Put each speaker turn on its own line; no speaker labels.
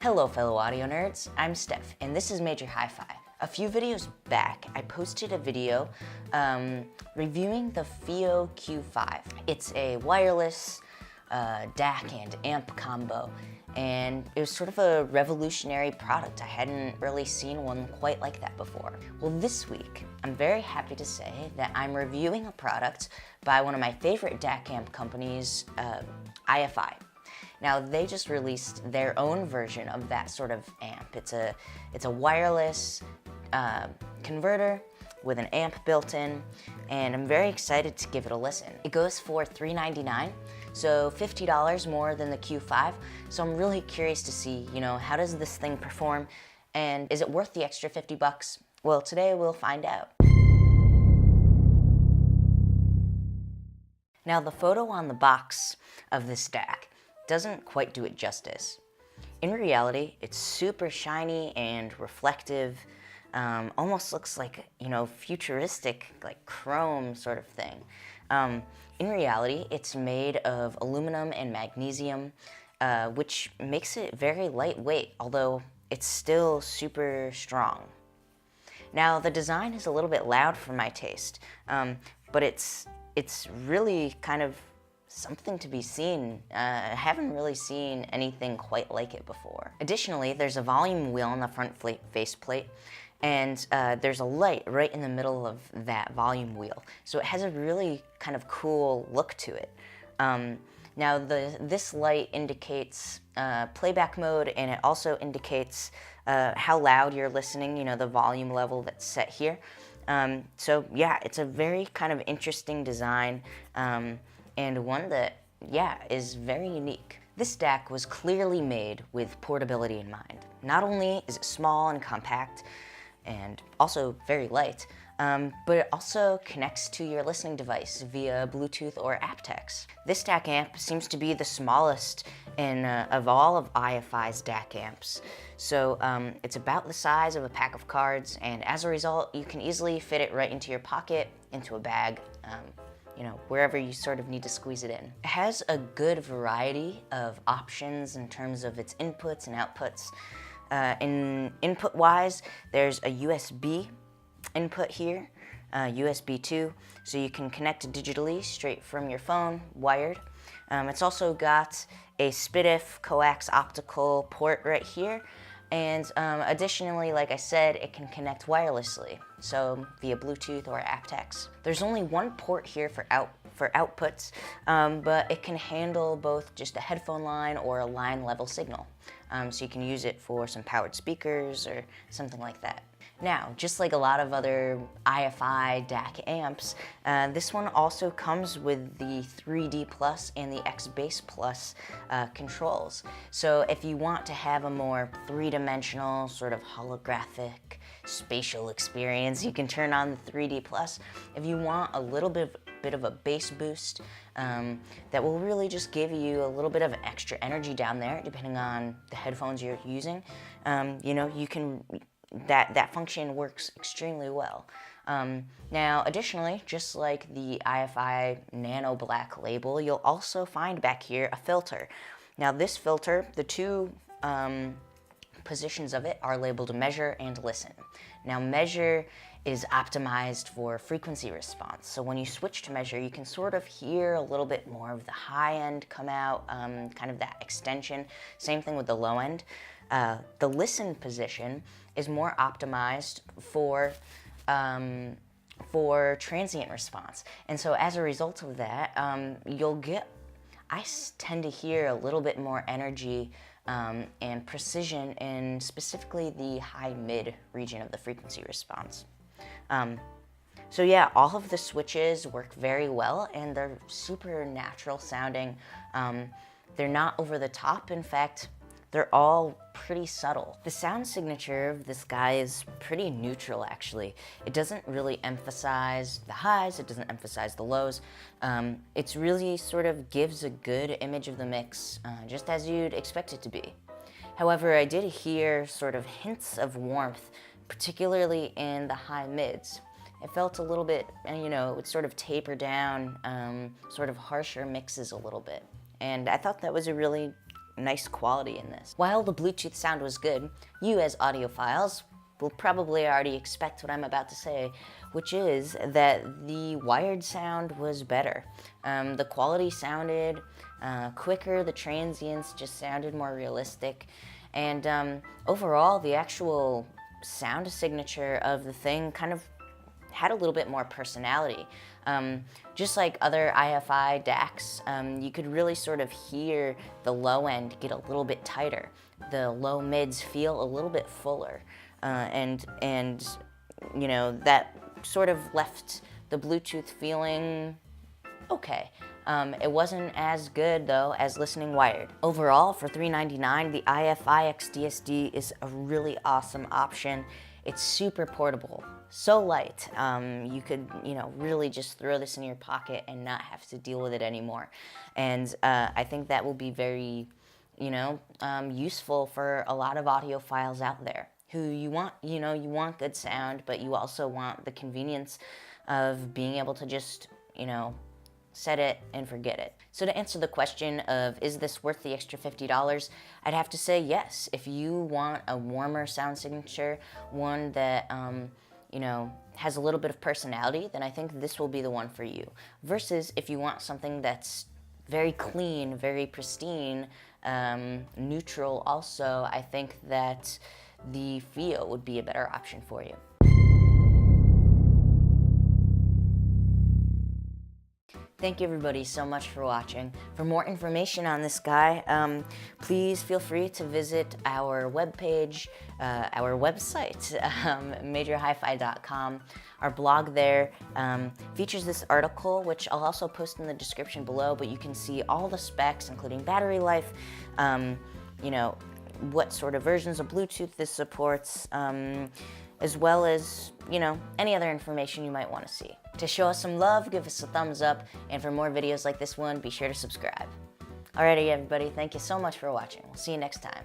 Hello fellow audio nerds, I'm Steph and this is MajorHiFi. A few videos back, I posted a video reviewing the iFi Q5. It's a wireless DAC and amp combo, and it was sort of a revolutionary product. I hadn't really seen one quite like that before. Well, this week, I'm very happy to say that I'm reviewing a product by one of my favorite DAC amp companies, iFi. Now, they just released their own version of that sort of amp. It's a wireless converter with an amp built in, and I'm very excited to give it a listen. It goes for $399, so $50 more than the Q5, so I'm really curious to see, how does this thing perform, and is it worth the extra 50 bucks? Well, today we'll find out. Now, the photo on the box of this DAC doesn't quite do it justice. In reality, it's super shiny and reflective, almost looks like, futuristic, like chrome sort of thing. In reality, it's made of aluminum and magnesium, which makes it very lightweight, although it's still super strong. Now, the design is a little bit loud for my taste, but it's really kind of something to be seen. I haven't really seen anything quite like it before. Additionally, there's a volume wheel on the front faceplate, and there's a light right in the middle of that volume wheel. So it has a really kind of cool look to it. Now, this light indicates playback mode, and it also indicates how loud you're listening, the volume level that's set here. So yeah, it's a very kind of interesting design, and one that, is very unique. This DAC was clearly made with portability in mind. Not only is it small and compact, and also very light, but it also connects to your listening device via Bluetooth or aptX. This DAC amp seems to be the smallest of all of iFi's DAC amps. So it's about the size of a pack of cards, and as a result, you can easily fit it right into your pocket, into a bag, wherever you sort of need to squeeze it in. It has a good variety of options in terms of its inputs and outputs. In input-wise, there's a USB input here, USB 2, so you can connect digitally straight from your phone, wired. It's also got a SPDIF coax optical port right here, and additionally, like I said, it can connect wirelessly, so via Bluetooth or aptX. There's only one port here for outputs, but it can handle both just a headphone line or a line level signal. So you can use it for some powered speakers or something like that. Now, just like a lot of other iFi DAC amps, this one also comes with the 3D Plus and the X-Bass Plus controls. So if you want to have a more three-dimensional, sort of holographic, spatial experience, you can turn on the 3D Plus. If you want a little bit of a bass boost, that will really just give you a little bit of extra energy down there, depending on the headphones you're using, you can. That function works extremely well. Now, additionally, just like the iFi Nano Black label, you'll also find back here a filter. Now, this filter, the two positions of it are labeled Measure and Listen. Now, Measure is optimized for frequency response. So when you switch to Measure, you can sort of hear a little bit more of the high end come out, kind of that extension. Same thing with the low end. The Listen position is more optimized for transient response. And so as a result of that, I tend to hear a little bit more energy and precision in specifically the high-mid region of the frequency response. So yeah, all of the switches work very well, and they're super natural sounding. They're not over the top. In fact, they're all pretty subtle. The sound signature of this guy is pretty neutral, actually. It doesn't really emphasize the highs, it doesn't emphasize the lows. It's really sort of gives a good image of the mix, just as you'd expect it to be. However, I did hear sort of hints of warmth, particularly in the high mids. It felt a little bit, it would sort of taper down, sort of harsher mixes a little bit. And I thought that was a really nice quality in this. While the Bluetooth sound was good, you as audiophiles will probably already expect what I'm about to say, which is that the wired sound was better. The quality sounded quicker, the transients just sounded more realistic, and overall the actual sound signature of the thing kind of had a little bit more personality. Just like other iFi DACs, you could really sort of hear the low end get a little bit tighter. The low mids feel a little bit fuller, and you know, that sort of left the Bluetooth feeling okay. It wasn't as good though as listening wired. Overall, for $399, the iFi xDSD is a really awesome option. It's super portable, so light. You could, you know, really just throw this in your pocket and not have to deal with it anymore. And I think that will be very, you know, useful for a lot of audiophiles out there who you want, you know, you want good sound, but you also want the convenience of being able to just, you know, set it and forget it. So to answer the question of, is this worth the extra $50? I'd have to say yes. If you want a warmer sound signature, one that, you know, has a little bit of personality, then I think this will be the one for you. Versus if you want something that's very clean, very pristine, neutral also, I think that the FiiO would be a better option for you. Thank you everybody so much for watching. For more information on this guy, please feel free to visit our webpage, our website, MajorHiFi.com. Our blog there features this article, which I'll also post in the description below, but you can see all the specs, including battery life, you know, what sort of versions of Bluetooth this supports, as well as, you know, any other information you might want to see. To show us some love, give us a thumbs up, and for more videos like this one, be sure to subscribe. Alrighty everybody, thank you so much for watching. We'll see you next time.